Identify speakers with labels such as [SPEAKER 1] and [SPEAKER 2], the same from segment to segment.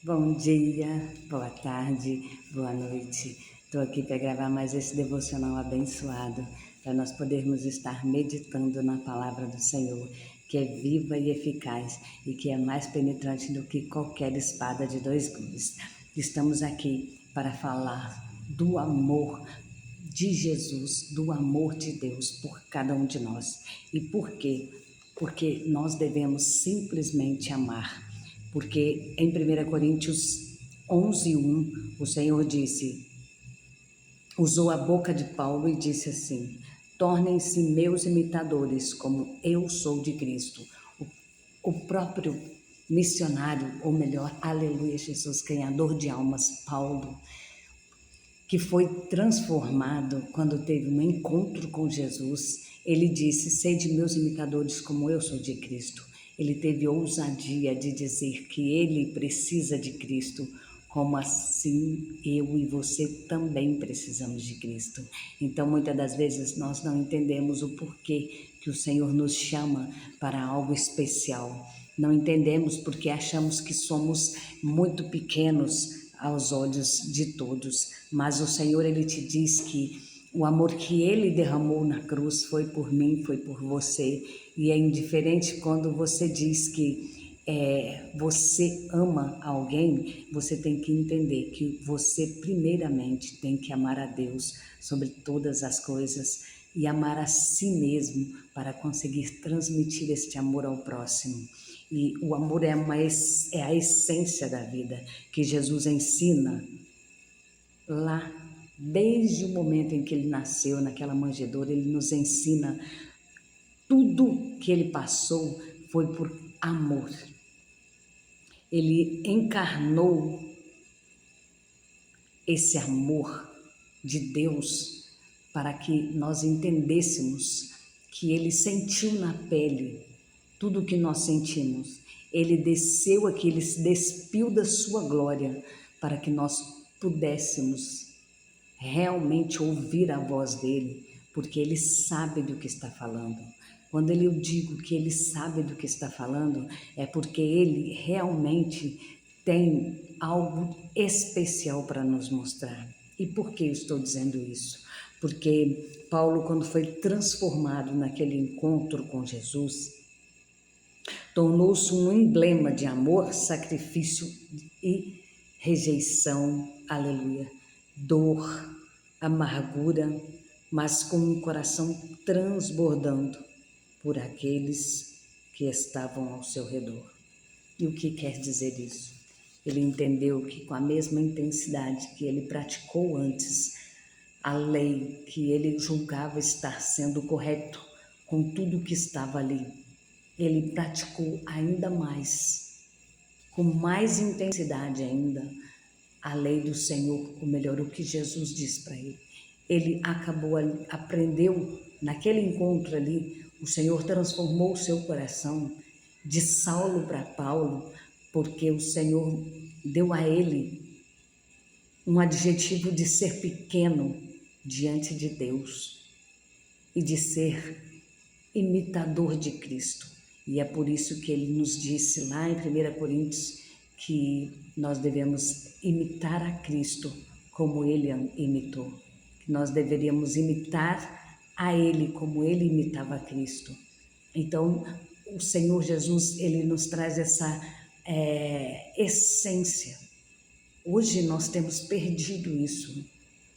[SPEAKER 1] Bom dia, boa tarde, boa noite. Estou aqui para gravar mais esse devocional abençoado, para nós podermos estar meditando na palavra do Senhor, que é viva e eficaz e que é mais penetrante do que qualquer espada de dois gumes. Estamos aqui para falar do amor de Jesus, do amor de Deus por cada um de nós. E por quê? Porque nós devemos simplesmente amar. Porque em 1 Coríntios 11:1, o Senhor disse, usou a boca de Paulo e disse assim: tornem-se meus imitadores, como eu sou de Cristo. O próprio missionário, ou melhor, aleluia, Jesus, ganhador de almas, Paulo, que foi transformado quando teve um encontro com Jesus, ele disse: sede meus imitadores como eu sou de Cristo. Ele teve ousadia de dizer que ele precisa de Cristo, como assim eu e você também precisamos de Cristo. Então, muitas das vezes nós não entendemos o porquê que o Senhor nos chama para algo especial. Não entendemos porque achamos que somos muito pequenos aos olhos de todos, mas o Senhor, ele te diz que o amor que ele derramou na cruz foi por mim, foi por você, e é indiferente quando você diz que você ama alguém, você tem que entender que você primeiramente tem que amar a Deus sobre todas as coisas e amar a si mesmo para conseguir transmitir este amor ao próximo. E o amor é a essência da vida que Jesus ensina lá, desde o momento em que ele nasceu naquela manjedoura. Ele nos ensina tudo que ele passou foi por amor. Ele encarnou esse amor de Deus para que nós entendêssemos que ele sentiu na pele tudo o que nós sentimos. Ele desceu aqui, ele se despiu da sua glória para que nós pudéssemos realmente ouvir a voz dele, porque ele sabe do que está falando. Quando eu digo que ele sabe do que está falando, é porque ele realmente tem algo especial para nos mostrar. E por que eu estou dizendo isso? Porque Paulo, quando foi transformado naquele encontro com Jesus, tornou-se um emblema de amor, sacrifício e rejeição, aleluia, dor, amargura, mas com um coração transbordando por aqueles que estavam ao seu redor. E o que quer dizer isso? Ele entendeu que com a mesma intensidade que ele praticou antes, a lei que ele julgava estar sendo correto com tudo que estava ali, ele praticou ainda mais, com mais intensidade ainda, a lei do Senhor, ou melhor, o que Jesus diz para ele. Ele aprendeu naquele encontro ali, o Senhor transformou o seu coração de Saulo para Paulo, porque o Senhor deu a ele um adjetivo de ser pequeno diante de Deus e de ser imitador de Cristo. E é por isso que ele nos disse lá em 1 Coríntios que nós devemos imitar a Cristo como ele imitou. Que nós deveríamos imitar a ele como ele imitava a Cristo. Então, o Senhor Jesus, ele nos traz essa essência. Hoje nós temos perdido isso.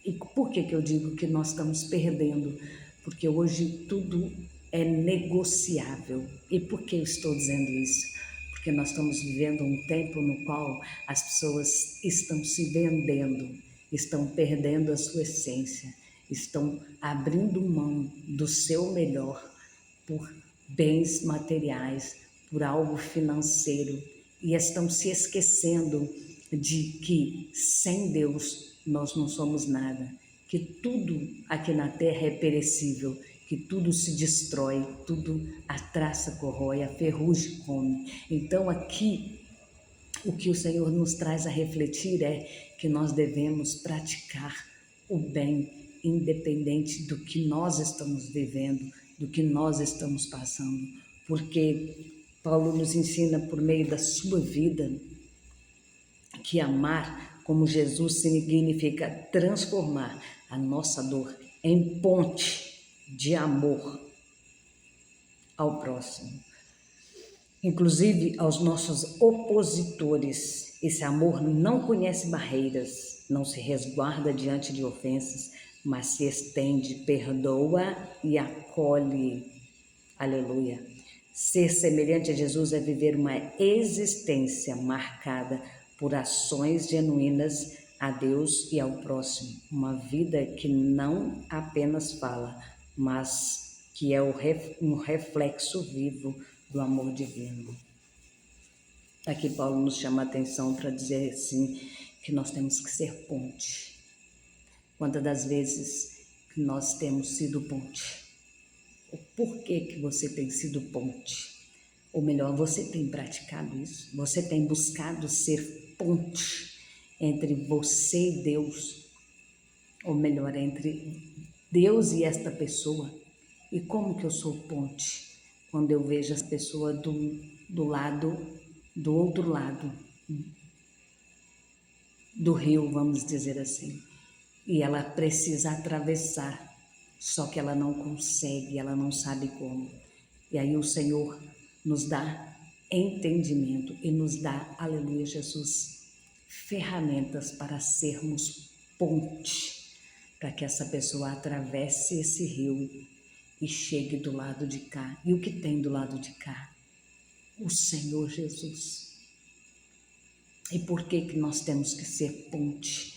[SPEAKER 1] E por que eu digo que nós estamos perdendo? Porque hoje tudo é negociável. E por que eu estou dizendo isso? Porque nós estamos vivendo um tempo no qual as pessoas estão se vendendo, estão perdendo a sua essência, estão abrindo mão do seu melhor por bens materiais, por algo financeiro, e estão se esquecendo de que sem Deus nós não somos nada, que tudo aqui na terra é perecível, que tudo se destrói, tudo a traça corrói, a ferrugem come. Então aqui o que o Senhor nos traz a refletir é que nós devemos praticar o bem, independente do que nós estamos vivendo, do que nós estamos passando, porque Paulo nos ensina por meio da sua vida que amar como Jesus significa transformar a nossa dor em ponte de amor ao próximo, inclusive aos nossos opositores. Esse amor não conhece barreiras, não se resguarda diante de ofensas, mas se estende, perdoa e acolhe. Aleluia. Ser semelhante a Jesus é viver uma existência marcada por ações genuínas a Deus e ao próximo. Uma vida que não apenas fala, mas que é um reflexo vivo do amor divino. Aqui Paulo nos chama a atenção para dizer assim, que nós temos que ser ponte. Quantas das vezes que nós temos sido ponte? O porquê que você tem sido ponte? Ou melhor, você tem praticado isso? Você tem buscado ser ponte entre você e Deus? Ou melhor, entre Deus e esta pessoa? E como que eu sou ponte? Quando eu vejo essa pessoa do outro lado do rio, vamos dizer assim, e ela precisa atravessar, só que ela não consegue, ela não sabe como. E aí o Senhor nos dá entendimento e nos dá, aleluia Jesus, ferramentas para sermos ponte, para que essa pessoa atravesse esse rio e chegue do lado de cá. E o que tem do lado de cá? O Senhor Jesus. E por que nós temos que ser ponte?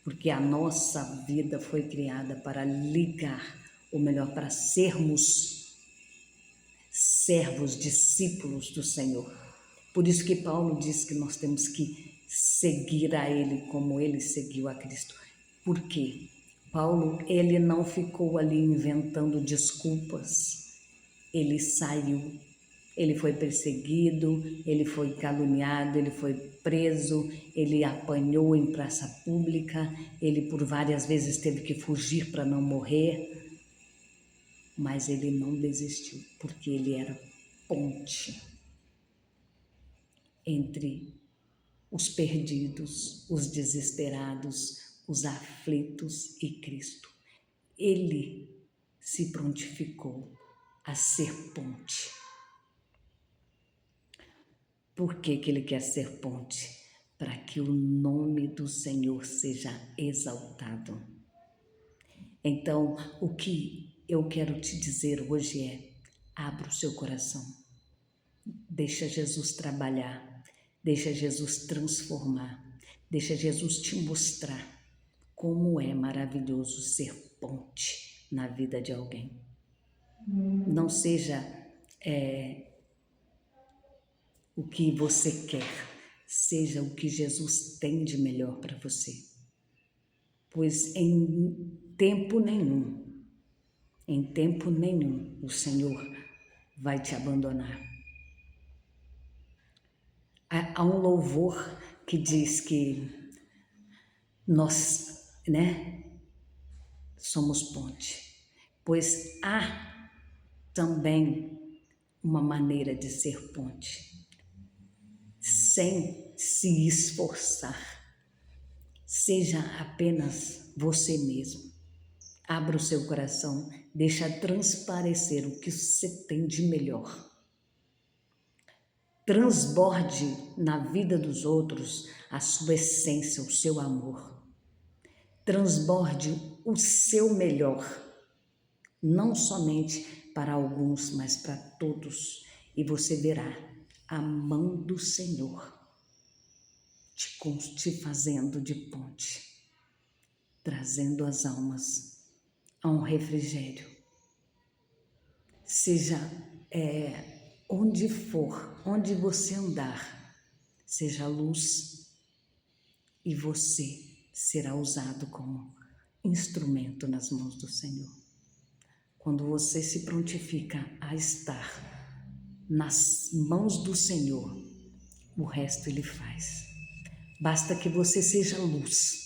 [SPEAKER 1] Porque a nossa vida foi criada para ligar, ou melhor, para sermos servos, discípulos do Senhor. Por isso que Paulo diz que nós temos que seguir a Ele como Ele seguiu a Cristo. Por quê? Paulo, ele não ficou ali inventando desculpas. Ele saiu, ele foi perseguido, ele foi caluniado, ele foi preso, ele apanhou em praça pública, ele por várias vezes teve que fugir para não morrer, mas ele não desistiu, porque ele era ponte entre os perdidos, os desesperados, os aflitos e Cristo. Ele se prontificou a ser ponte. Por que ele quer ser ponte? Para que o nome do Senhor seja exaltado. Então, o que eu quero te dizer hoje é: abra o seu coração, deixa Jesus trabalhar, deixa Jesus transformar, deixa Jesus te mostrar como é maravilhoso ser ponte na vida de alguém. Não seja o que você quer, seja o que Jesus tem de melhor para você. Pois em tempo nenhum o Senhor vai te abandonar. Há um louvor que diz que nós, somos ponte, pois há também uma maneira de ser ponte, sem se esforçar. Seja apenas você mesmo. Abra o seu coração, deixa transparecer o que você tem de melhor. Transborde na vida dos outros a sua essência, o seu amor. Transborde o seu melhor, não somente para alguns, mas para todos. E você verá a mão do Senhor te fazendo de ponte, trazendo as almas a um refrigério. Seja onde for, onde você andar, seja luz, e você será usado como instrumento nas mãos do Senhor. Quando você se prontifica a estar nas mãos do Senhor, o resto Ele faz. Basta que você seja luz.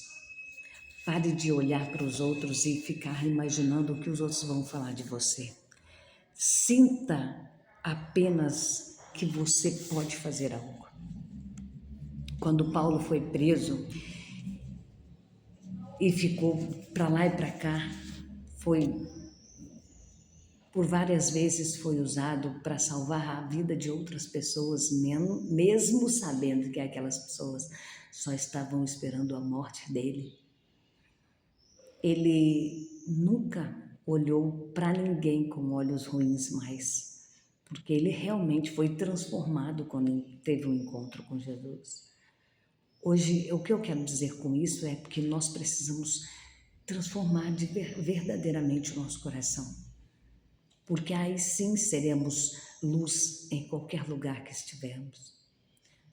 [SPEAKER 1] Pare de olhar para os outros e ficar imaginando o que os outros vão falar de você. Sinta apenas que você pode fazer algo. quando Paulo foi preso e ficou para lá e para cá, por várias vezes foi usado para salvar a vida de outras pessoas, mesmo sabendo que aquelas pessoas só estavam esperando a morte dele. Ele nunca olhou para ninguém com olhos ruins mais, porque ele realmente foi transformado quando teve um encontro com Jesus. Hoje, o que eu quero dizer com isso é que nós precisamos transformar verdadeiramente o nosso coração, porque aí sim seremos luz em qualquer lugar que estivermos.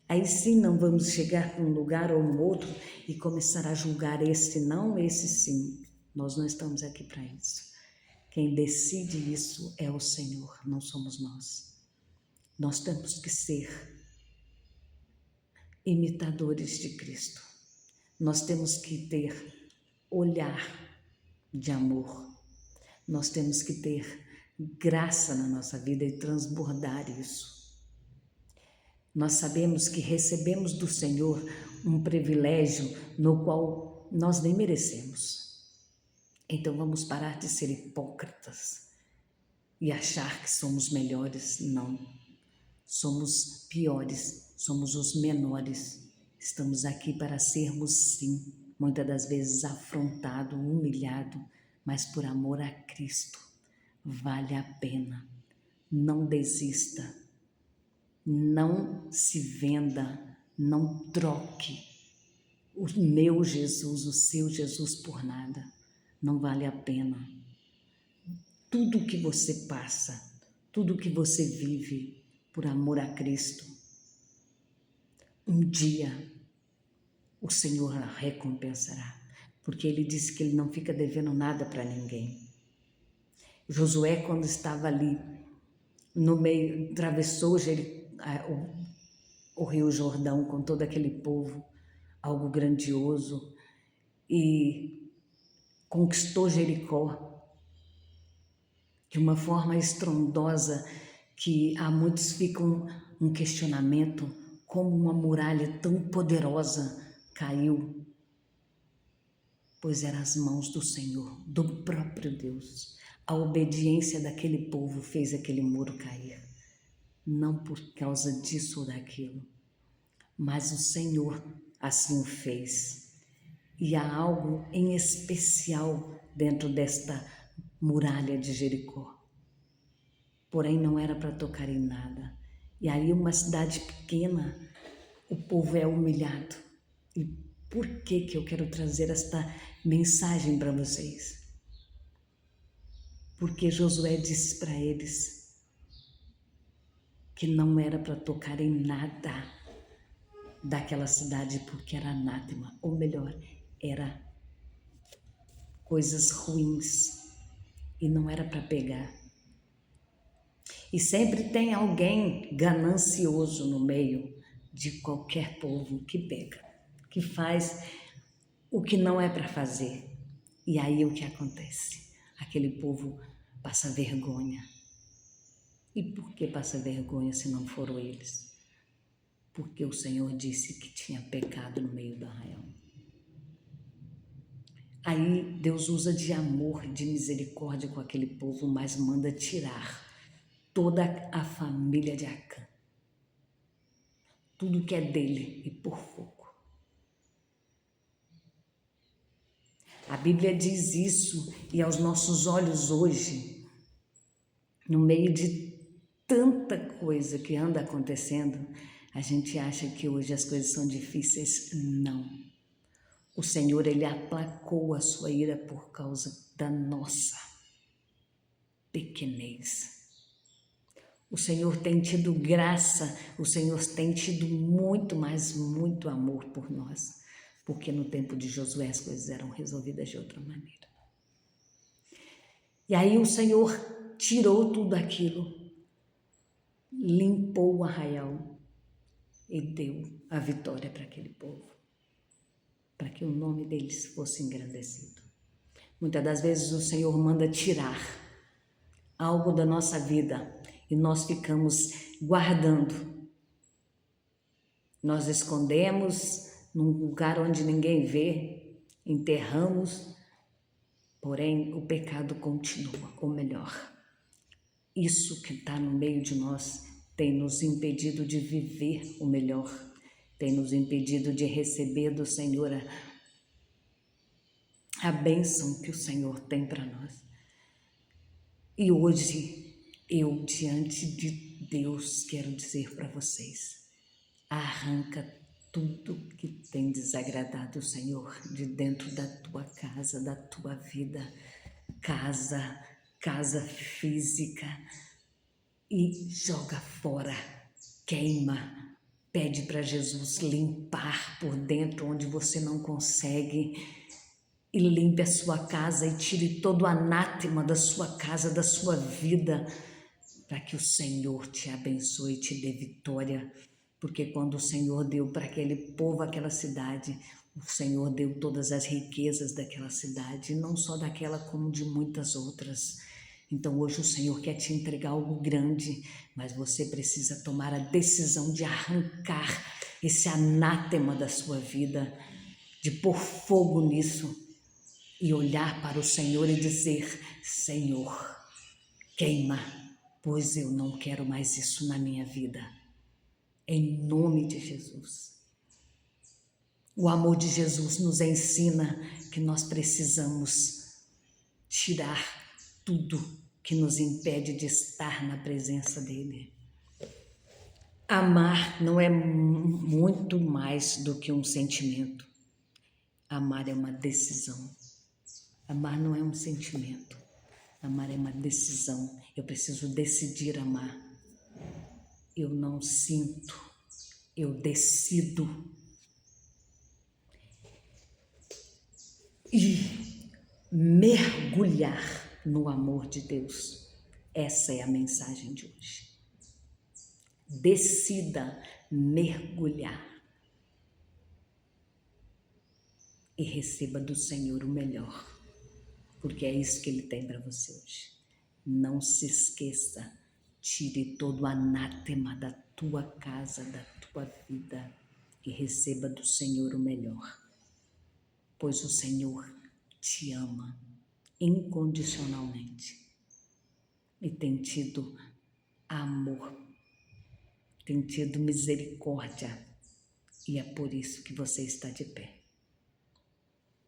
[SPEAKER 1] Aí sim não vamos chegar para um lugar ou no outro e começar a julgar esse não, esse sim. Nós não estamos aqui para isso. Quem decide isso é o Senhor, não somos nós. Nós temos que ser imitadores de Cristo. Nós temos que ter olhar de amor. Nós temos que ter graça na nossa vida e transbordar isso. Nós sabemos que recebemos do Senhor um privilégio no qual nós nem merecemos. Então vamos parar de ser hipócritas e achar que somos melhores. Não. Somos piores, somos os menores. Estamos aqui para sermos, sim, muitas das vezes afrontado, humilhado, mas por amor a Cristo. Vale a pena. Não desista. Não se venda, não troque o meu Jesus, o seu Jesus por nada. Não vale a pena. Tudo que você passa, tudo que você vive por amor a Cristo, um dia o Senhor recompensará, porque Ele disse que Ele não fica devendo nada para ninguém. Josué, quando estava ali no meio, atravessou o Rio Jordão com todo aquele povo, algo grandioso, e conquistou Jericó de uma forma estrondosa que há muitos ficam um questionamento como uma muralha tão poderosa caiu, pois eram as mãos do Senhor, do próprio Deus. A obediência daquele povo fez aquele muro cair. Não por causa disso ou daquilo, mas o Senhor assim o fez. E há algo em especial dentro desta muralha de Jericó. Porém, não era para tocar em nada. E aí, uma cidade pequena, o povo é humilhado. E por que eu quero trazer esta mensagem para vocês? Porque Josué disse para eles que não era para tocar em nada daquela cidade, porque era anátema, ou melhor, era coisas ruins e não era para pegar. E sempre tem alguém ganancioso no meio de qualquer povo que pega, que faz o que não é para fazer. E aí o que acontece? Aquele povo passa vergonha. E por que passa vergonha se não foram eles? Porque o Senhor disse que tinha pecado no meio do arraial. Aí Deus usa de amor, de misericórdia com aquele povo, mas manda tirar toda a família de Acã. Tudo que é dele e por fogo. A Bíblia diz isso e aos nossos olhos hoje, no meio de tanta coisa que anda acontecendo, a gente acha que hoje as coisas são difíceis. Não. O Senhor, Ele aplacou a sua ira por causa da nossa pequenez. O Senhor tem tido graça, o Senhor tem tido muito, mas muito amor por nós, porque no tempo de Josué as coisas eram resolvidas de outra maneira. E aí o Senhor tirou tudo aquilo, limpou o arraial e deu a vitória para aquele povo, para que o nome deles fosse engrandecido. Muitas das vezes o Senhor manda tirar algo da nossa vida e nós ficamos guardando Nós escondemos num lugar onde ninguém vê, enterramos, porém o pecado continua, ou melhor, isso que está no meio de nós tem nos impedido de viver o melhor, tem nos impedido de receber do Senhor a bênção que o Senhor tem para nós. E hoje, eu, diante de Deus, quero dizer para vocês, arranca tudo que tem desagradado o Senhor de dentro da tua casa, da tua vida, casa física, e joga fora, queima, pede para Jesus limpar por dentro onde você não consegue, e limpe a sua casa e tire todo o anátema da sua casa, da sua vida, para que o Senhor te abençoe e te dê vitória. Porque quando o Senhor deu para aquele povo, aquela cidade, o Senhor deu todas as riquezas daquela cidade, e não só daquela como de muitas outras. Então hoje o Senhor quer te entregar algo grande, mas você precisa tomar a decisão de arrancar esse anátema da sua vida, de pôr fogo nisso e olhar para o Senhor e dizer: Senhor, queima, pois eu não quero mais isso na minha vida. Em nome de Jesus. O amor de Jesus nos ensina que nós precisamos tirar tudo que nos impede de estar na presença dele. Amar não é muito mais do que um sentimento. Amar é uma decisão. Amar não é um sentimento. Amar é uma decisão. Eu preciso decidir amar. Eu não sinto, eu decido. E mergulhar no amor de Deus. Essa é a mensagem de hoje. Decida mergulhar e receba do Senhor o melhor, porque é isso que Ele tem para você hoje. Não se esqueça, tire todo o anátema da tua casa, da tua vida e receba do Senhor o melhor, pois o Senhor te ama incondicionalmente e tem tido amor, tem tido misericórdia, e é por isso que você está de pé.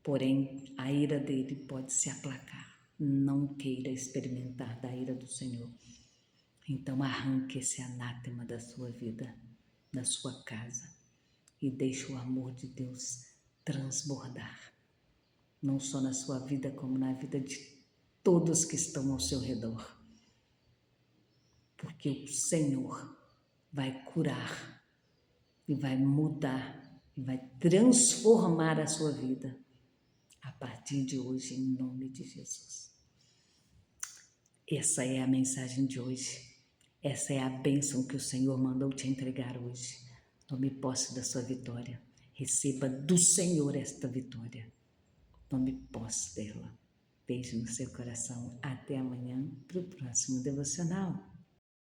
[SPEAKER 1] Porém, a ira dele pode se aplacar. Não queira experimentar da ira do Senhor. Então arranque esse anátema da sua vida, da sua casa, e deixe o amor de Deus transbordar, não só na sua vida, como na vida de todos que estão ao seu redor. Porque o Senhor vai curar e vai mudar e vai transformar a sua vida a partir de hoje, em nome de Jesus. Essa é a mensagem de hoje. Essa é a bênção que o Senhor mandou te entregar hoje. Tome posse da sua vitória. Receba do Senhor esta vitória. Tome posse dela. Beijo no seu coração. Até amanhã para o próximo devocional.